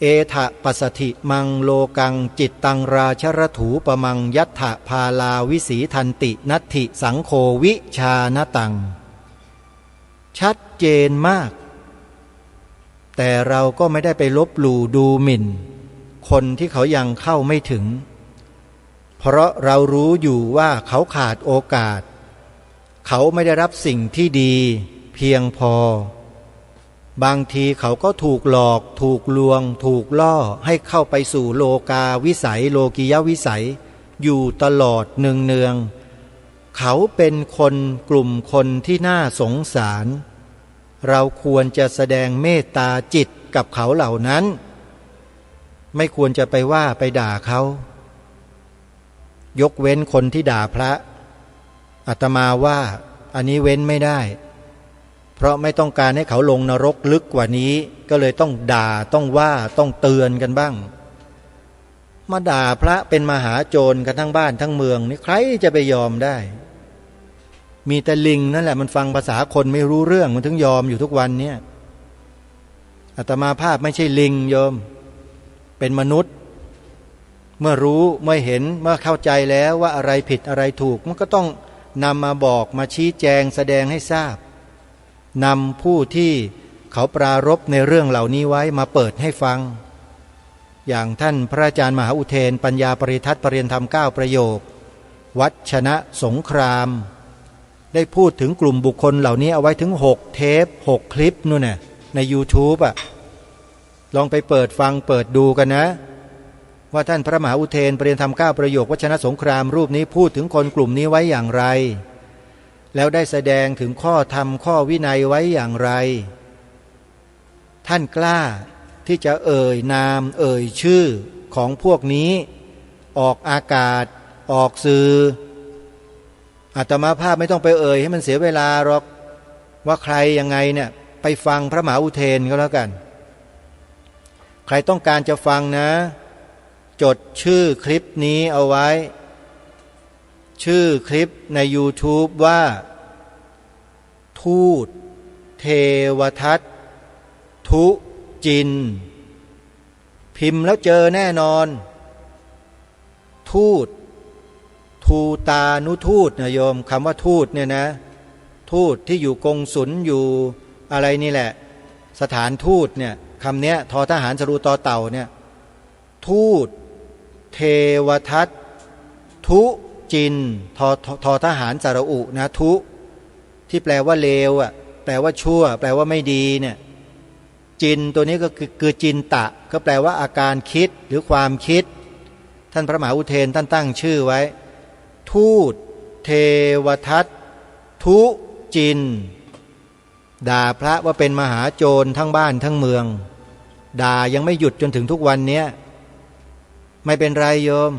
เอทะปัสสธิมังโลกังจิตตังราชรถูปมังยัตถะพาลาวิสีทันตินัตถิสังโฆวิชานตังชัดเจนมากแต่เราก็ไม่ได้ไปลบหลู่ดูหมิ่นคนที่เขายังเข้าไม่ถึงเพราะเรารู้อยู่ว่าเขาขาดโอกาสเขาไม่ได้รับสิ่งที่ดีเพียงพอบางทีเขาก็ถูกหลอกถูกลวงถูกล่อให้เข้าไปสู่โลกาวิสัยโลกิยวิสัยอยู่ตลอดเนืองๆเขาเป็นคนกลุ่มคนที่น่าสงสารเราควรจะแสดงเมตตาจิตกับเขาเหล่านั้นไม่ควรจะไปว่าไปด่าเขายกเว้นคนที่ด่าพระอาตมาว่าอันนี้เว้นไม่ได้เพราะไม่ต้องการให้เขาลงนรกลึกกว่านี้ก็เลยต้องด่าต้องว่าต้องเตือนกันบ้างมาด่าพระเป็นมหาโจรกันทั้งบ้านทั้งเมืองนี่ใครจะไปยอมได้มีแต่ลิงนั่นแหละมันฟังภาษาคนไม่รู้เรื่องมันถึงยอมอยู่ทุกวันเนี่ยอาตมาภาพไม่ใช่ลิงโยมเป็นมนุษย์เมื่อรู้เมื่อเห็นเมื่อเข้าใจแล้วว่าอะไรผิดอะไรถูกมันก็ต้องนำมาบอกมาชี้แจงแสดงให้ทราบนำผู้ที่เขาปรารภในเรื่องเหล่านี้ไว้มาเปิดให้ฟังอย่างท่านพระอาจารย์มหาอุเทนปัญญาปริทัศน์ปรริยนธรรม9ประโยควัดชนะสงครามได้พูดถึงกลุ่มบุคคลเหล่านี้เอาไว้ถึง6เทป6คลิปนู่นน่ะใน YouTube อ่ะลองไปเปิดฟังเปิดดูกันนะว่าท่านพระมหาอุเทนปรริยนธรรม9ประโยควัดชนะสงครามรูปนี้พูดถึงคนกลุ่มนี้ไว้อย่างไรแล้วได้แสดงถึงข้อธรรมข้อวินัยไว้อย่างไรท่านกล้าที่จะเอ่ยนามเอ่ยชื่อของพวกนี้ออกอากาศออกสื่ออาตมาภาพไม่ต้องไปเอ่ยให้มันเสียเวลาหรอกว่าใครยังไงเนี่ยไปฟังพระมหาอุเทนก็แล้วกันใครต้องการจะฟังนะจดชื่อคลิปนี้เอาไว้ชื่อคลิปใน YouTube ว่าทูตเทวทัตทุจินพิมพ์แล้วเจอแน่นอนทูตทูตานุทูตนะโยมคำว่าทูตเนี่ยนะทูตที่อยู่กงสุลอยู่อะไรนี่แหละสถานทูตเนี่ยคำเนี้ยทอทหารสรูตอเต่าเนี่ย ทูตเทวทัตทุจินทอทหารสระอุนะทุที่แปลว่าเลวอ่ะแปลว่าชั่วแปลว่าไม่ดีเนี่ยจินตัวนี้ก็คือจินตะก็แปลว่าอาการคิดหรือความคิดท่านพระมหาอุเทนท่านตั้งชื่อไว้ทูตเทวทัตทุจินด่าพระว่าเป็นมหาโจรทั้งบ้านทั้งเมืองด่ายังไม่หยุดจนถึงทุกวันนี้ไม่เป็นไรโยม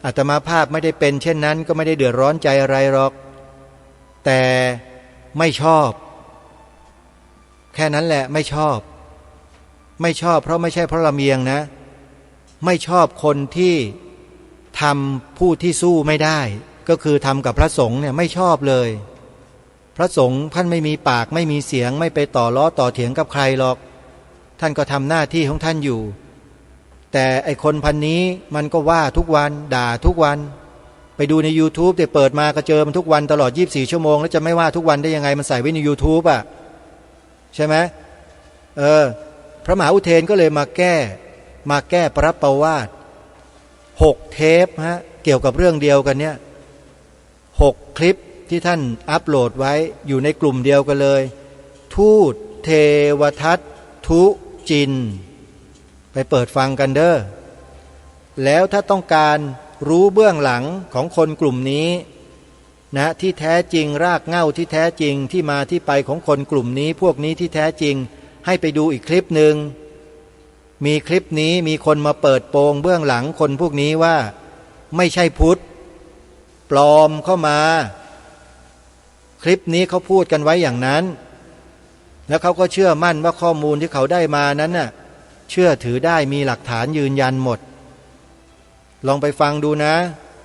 อาตมาภาพไม่ได้เป็นเช่นนั้นก็ไม่ได้เดือดร้อนใจอะไรหรอกแต่ไม่ชอบแค่นั้นแหละไม่ชอบเพราะไม่ใช่เพราะลำเอียงนะไม่ชอบคนที่ทำผู้ที่สู้ไม่ได้ก็คือทำกับพระสงฆ์เนี่ยไม่ชอบเลยพระสงฆ์ท่านไม่มีปากไม่มีเสียงไม่ไปต่อล้อต่อเถียงกับใครหรอกท่านก็ทำหน้าที่ของท่านอยู่แต่ไอคนพันนี้มันก็ว่าทุกวันด่าทุกวันไปดูใน YouTube แต่เปิดมาก็เจอมันทุกวันตลอด24ชั่วโมงแล้วจะไม่ว่าทุกวันได้ยังไงมันใส่ไว้ใน YouTube อ่ะใช่ไหมพระมหาอุเทนก็เลยมาแก้ปรับประวาท6เทปฮะเกี่ยวกับเรื่องเดียวกันเนี่ย6คลิปที่ท่านอัปโหลดไว้อยู่ในกลุ่มเดียวกันเลยทูตเทวทัตทุจินไปเปิดฟังกันเด้อแล้วถ้าต้องการรู้เบื้องหลังของคนกลุ่มนี้นะที่แท้จริงรากเหง้าที่แท้จริงที่มาที่ไปของคนกลุ่มนี้พวกนี้ที่แท้จริงให้ไปดูอีกคลิปหนึ่งมีคลิปนี้มีคนมาเปิดโปงเบื้องหลังคนพวกนี้ว่าไม่ใช่พุทธปลอมเข้ามาคลิปนี้เขาพูดกันไว้อย่างนั้นแล้วเขาก็เชื่อมั่นว่าข้อมูลที่เขาได้มานั้นน่ะเชื่อถือได้มีหลักฐานยืนยันหมดลองไปฟังดูนะ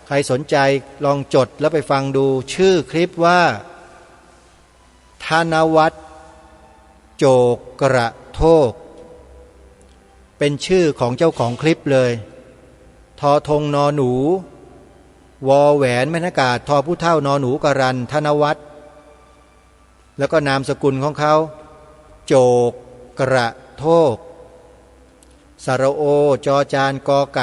ใครสนใจลองจดแล้วไปฟังดูชื่อคลิปว่าธนวัฒน์โจกกระโทกเป็นชื่อของเจ้าของคลิปเลยทอธงนอหนูวอแหวนแม่นากาศทอผู้เท่านอหนูกรันธนวัฒน์แล้วก็นามสกุลของเขาโจกกระโทกสระโอจอจานกอไ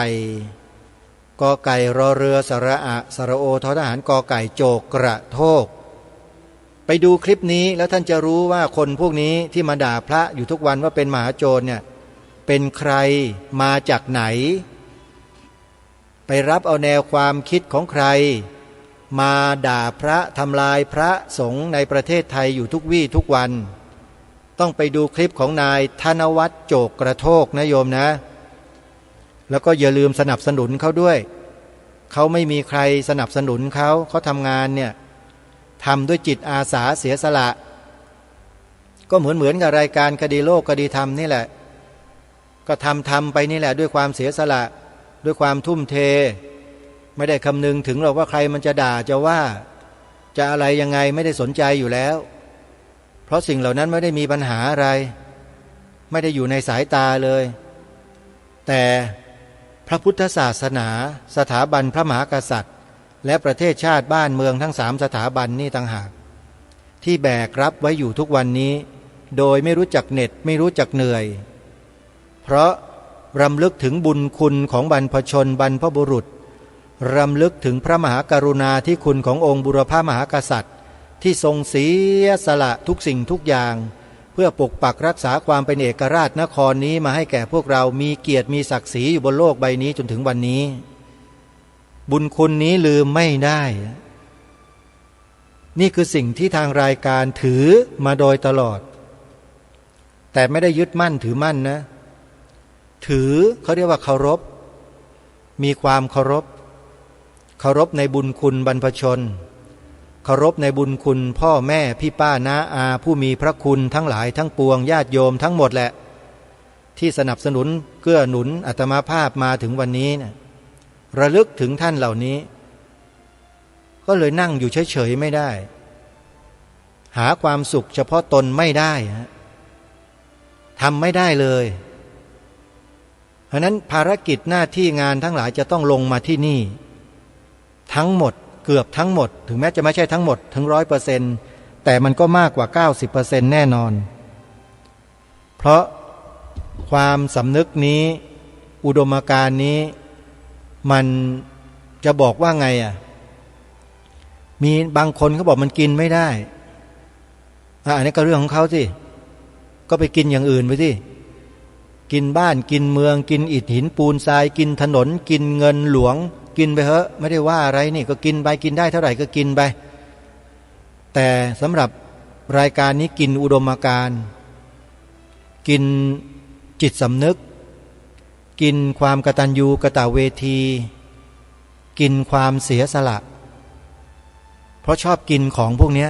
ก่รอเรือสระอะสระโอทอทหารกอไก่โจกกระโทกไปดูคลิปนี้แล้วท่านจะรู้ว่าคนพวกนี้ที่มาด่าพระอยู่ทุกวันว่าเป็นมหาโจรเนี่ยเป็นใครมาจากไหนไปรับเอาแนวความคิดของใครมาด่าพระทำลายพระสงฆ์ในประเทศไทยอยู่ทุกวี่ทุกวันต้องไปดูคลิปของนายธนวัฒน์โจกกระโทกนะโยมนะแล้วก็อย่าลืมสนับสนุนเขาด้วยเขาไม่มีใครสนับสนุนเขาทำงานเนี่ยทำด้วยจิตอาสาเสียสละก็เหมือนกับรายการคดีโลกคดีธรรมนี่แหละก็ทำไปนี่แหละด้วยความเสียสละด้วยความทุ่มเทไม่ได้คำนึงถึงหรอกว่าใครมันจะด่าจะว่าจะอะไรยังไงไม่ได้สนใจอยู่แล้วเพราะสิ่งเหล่านั้นไม่ได้มีปัญหาอะไรไม่ได้อยู่ในสายตาเลยแต่พระพุทธศาสนาสถาบันพระมหากษัตริย์และประเทศชาติบ้านเมืองทั้ง3สถาบันนี่ต่างหากที่แบกรับไว้อยู่ทุกวันนี้โดยไม่รู้จักเหน็ดไม่รู้จักเหนื่อยเพราะรำลึกถึงบุญคุณของบรรพชนบรรพบุรุษรำลึกถึงพระมหากรุณาธิคุณขององค์บุรพมหากษัตริย์ที่ทรงเสียสละทุกสิ่งทุกอย่างเพื่อปกปักรักษาความเป็นเอกราชนครนี้มาให้แก่พวกเรามีเกียรติมีศักดิ์ศรีอยู่บนโลกใบนี้จนถึงวันนี้บุญคุณนี้ลืมไม่ได้นี่คือสิ่งที่ทางรายการถือมาโดยตลอดแต่ไม่ได้ยึดมั่นถือมั่นนะถือเขาเรียกว่าเคารพมีความเคารพในบุญคุณบรรพชนเคารพในบุญคุณพ่อแม่พี่ป้าน้าอาผู้มีพระคุณทั้งหลายทั้งปวงญาติโยมทั้งหมดแหละที่สนับสนุนเกื้อหนุนอาตมาภาพมาถึงวันนี้นะระลึกถึงท่านเหล่านี้ก็เลยนั่งอยู่เฉยๆไม่ได้หาความสุขเฉพาะตนไม่ได้ทำไม่ได้เลยเพราะนั้นภารกิจหน้าที่งานทั้งหลายจะต้องลงมาที่นี่ทั้งหมดเกือบทั้งหมดถึงแม้จะไม่ใช่ทั้งหมดถึง 100% แต่มันก็มากกว่า 90% แน่นอนเพราะความสำนึกนี้ อุดมการณ์นี้มันจะบอกว่าไงอ่ะมีบางคนเขาบอกมันกินไม่ได้อันนี้ก็เรื่องของเขาสิก็ไปกินอย่างอื่นไปสิกินบ้านกินเมืองกินอิฐหินปูนทรายกินถนนกินเงินหลวงกินไปเถอะไม่ได้ว่าอะไรนี่ก็กินไปกินได้เท่าไหร่ก็กินไปแต่สำหรับรายการนี้กินอุดมการณ์กินจิตสำนึกกินความกตัญญูกตเวทีกินความเสียสละเพราะชอบกินของพวกนี้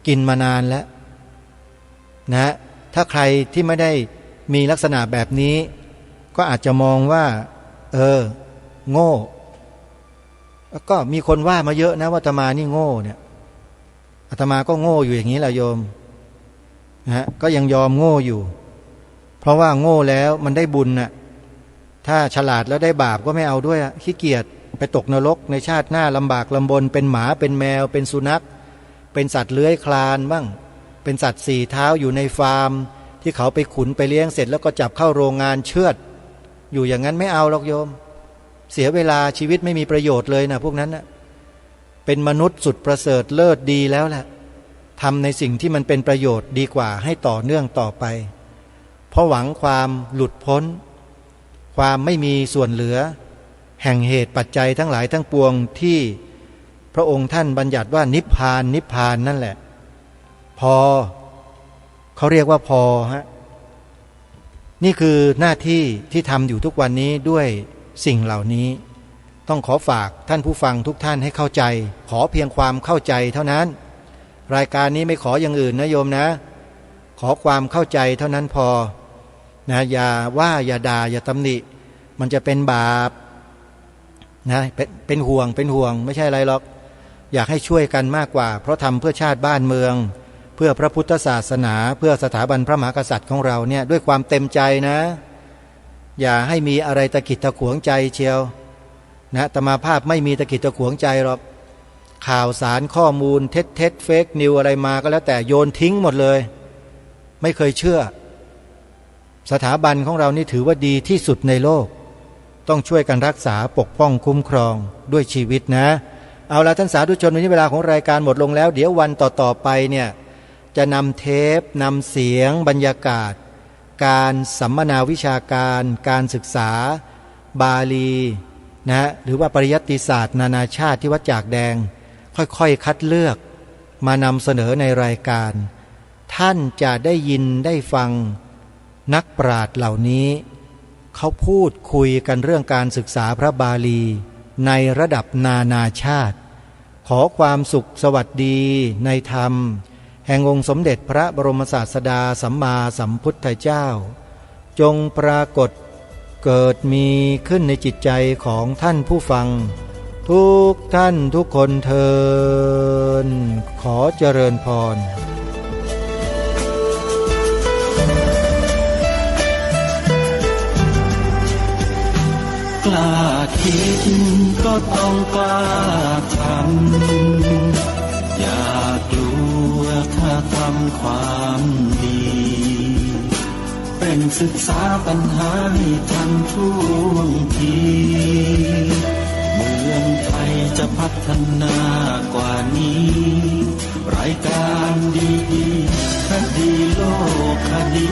กินมานานแล้วนะถ้าใครที่ไม่ได้มีลักษณะแบบนี้ก็อาจจะมองว่าโง่แล้วก็มีคนว่ามาเยอะนะว่าอาตมานี่โง่เนี่ยอาตมาก็โง่อยู่อย่างนี้แหละโยมนะก็ยังยอมโง่อยู่เพราะว่าโง่แล้วมันได้บุญน่ะถ้าฉลาดแล้วได้บาปก็ไม่เอาด้วยขี้เกียจไปตกนรกในชาติหน้าลำบากลำบนเป็นหมาเป็นแมวเป็นสุนัขเป็นสัตว์เลื้อยคลานบ้างเป็นสัตว์สี่เท้าอยู่ในฟาร์มที่เขาไปขุนไปเลี้ยงเสร็จแล้วก็จับเข้าโรงงานเชือดอยู่อย่างนั้นไม่เอาหรอกโยมเสียเวลาชีวิตไม่มีประโยชน์เลยนะพวกนั้นนะเป็นมนุษย์สุดประเสริฐเลิศดีแล้วแหละทำในสิ่งที่มันเป็นประโยชน์ดีกว่าให้ต่อเนื่องต่อไปเพราะหวังความหลุดพ้นความไม่มีส่วนเหลือแห่งเหตุปัจจัยทั้งหลายทั้งปวงที่พระองค์ท่านบัญญัติว่านิพพานนิพพานนั่นแหละพอเขาเรียกว่าพอฮะนี่คือหน้าที่ที่ทำอยู่ทุกวันนี้ด้วยสิ่งเหล่านี้ต้องขอฝากท่านผู้ฟังทุกท่านให้เข้าใจขอเพียงความเข้าใจเท่านั้นรายการนี้ไม่ขออย่างอื่นนะโยมนะขอความเข้าใจเท่านั้นพอนะอย่าว่าอย่าด่าอย่าตำหนิมันจะเป็นบาปนะเป็นห่วงไม่ใช่อะไรหรอกอยากให้ช่วยกันมากกว่าเพราะทำเพื่อชาติบ้านเมืองเพื่อพระพุทธศาสนาเพื่อสถาบันพระมหากษัตริย์ของเราเนี่ยด้วยความเต็มใจนะอย่าให้มีอะไรตะกิดตะขวงใจเชียวนะอาตมาภาพไม่มีตะกิดตะขวงใจหรอกข่าวสารข้อมูลเท็จเฟกนิวอะไรมาก็แล้วแต่โยนทิ้งหมดเลยไม่เคยเชื่อสถาบันของเรานี่ถือว่าดีที่สุดในโลกต้องช่วยกันรักษาปกป้องคุ้มครองด้วยชีวิตนะเอาละท่านสาธุชนวันนี้เวลาของรายการหมดลงแล้วเดี๋ยววันต่อๆไปเนี่ยจะนำเทปนำเสียงบรรยากาศการสัมมนาวิชาการการศึกษาบาลีนะหรือว่าปริยัติศาสตร์นานาชาติที่วัดจากแดงค่อยๆคัดเลือกมานำเสนอในรายการท่านจะได้ยินได้ฟังนักปราชญ์เหล่านี้เขาพูดคุยกันเรื่องการศึกษาพระบาลีในระดับนานาชาติขอความสุขสวัสดีในธรรมแห่งองค์สมเด็จพระบรมศาสดาสัมมาสัมพุทธเจ้าจงปรากฏเกิดมีขึ้นในจิตใจของท่านผู้ฟังทุกท่านทุกคนเทินขอเจริญพรกล้าคิดก็ต้องกล้าทำอย่ากลัวถ้าทำความดีเป็นศึกษาปัญหาให้ทันท่วงทีเมืองไทยจะพัฒนากว่านี้รายการดีๆคดีโลกคดี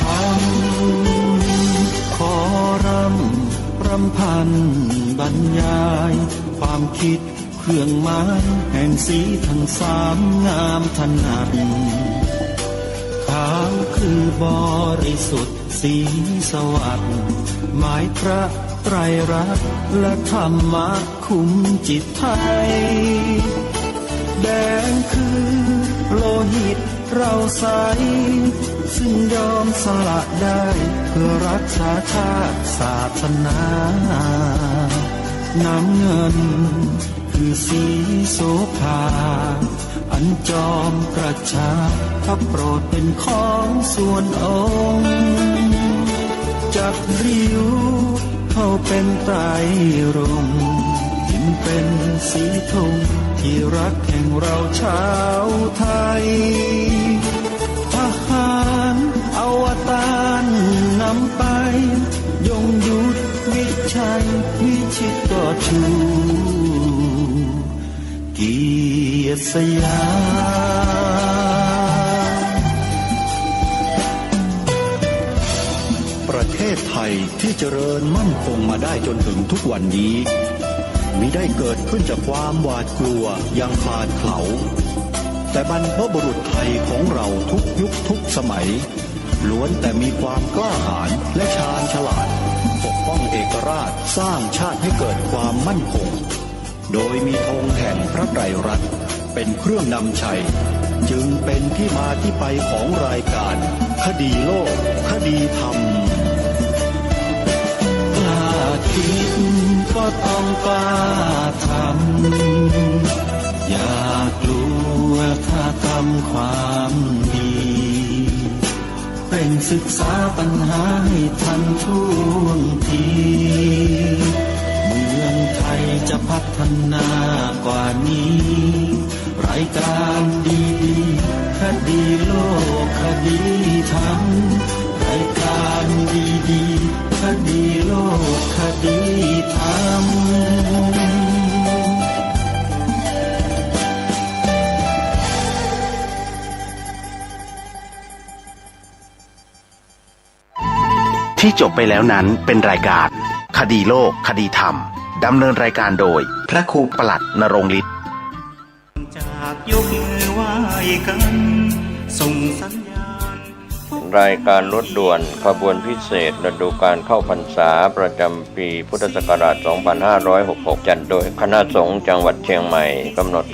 ธรรมขอรำพันบรรยายความคิดเครื่องหมายแห่งสีทั้งสามงามถนัดขาวคือบริสุทธิ์สีสวัสดิ์หมายพระไตรรัตน์และธรรมะคุ้มจิตไทยแดงคือโลหิตเราใสซึ่งยอมสละได้เพื่อรักษาชาติศาสนาน้ำเงินคือสีโสภาอันจอมกระชากถ้าโปรดเป็นของส่วนองค์จักริ้วเข้าเป็นไตรรงค์ยิ่งเป็นสีธงที่รักแห่งเราชาวไทยทหารอวตารนำไปยงยุทธ ชัยวิชิตก็ชูเกียรติสยามประเทศไทยที่เจริญมั่นคงมาได้จนถึงทุกวันนี้มิได้เกิดขึ้นจากความหวาดกลัวอย่างคลาดเขลาแต่บรรพบุรุษไทยของเราทุกยุคทุกสมัยล้วนแต่มีความกล้าหาญและชาญฉลาดปกป้องเอกราชสร้างชาติให้เกิดความมั่นคงโดยมีธงแห่งพระไตรรัตน์เป็นเครื่องนำชัยจึงเป็นที่มาที่ไปของรายการคดีโลกคดีธรรมกล้าคิดก็ต้องกล้าทำอย่ากลัวถ้าทำความดีเป็นศึกษาปัญหาให้ทันท่วงทีเมืองไทยจะพัฒนากว่านี้รายการดีๆคดีโลกคดีธรรมรายการดีๆคดีโลกคดีธรรมที่จบไปแล้วนั้นเป็นรายการคดีโลกคดีธรรมดำเนินรายการโดยพระครูปลัดนรงค์ฤทธิ์จากยกมือไหว้กันส่งสัญญาณรายการรถด่วนขบวนพิเศษฤดูการเข้าพรรษาประจำปีพุทธศักราช 2566 จัดโดยคณะสงฆ์จังหวัดเชียงใหม่กำหนด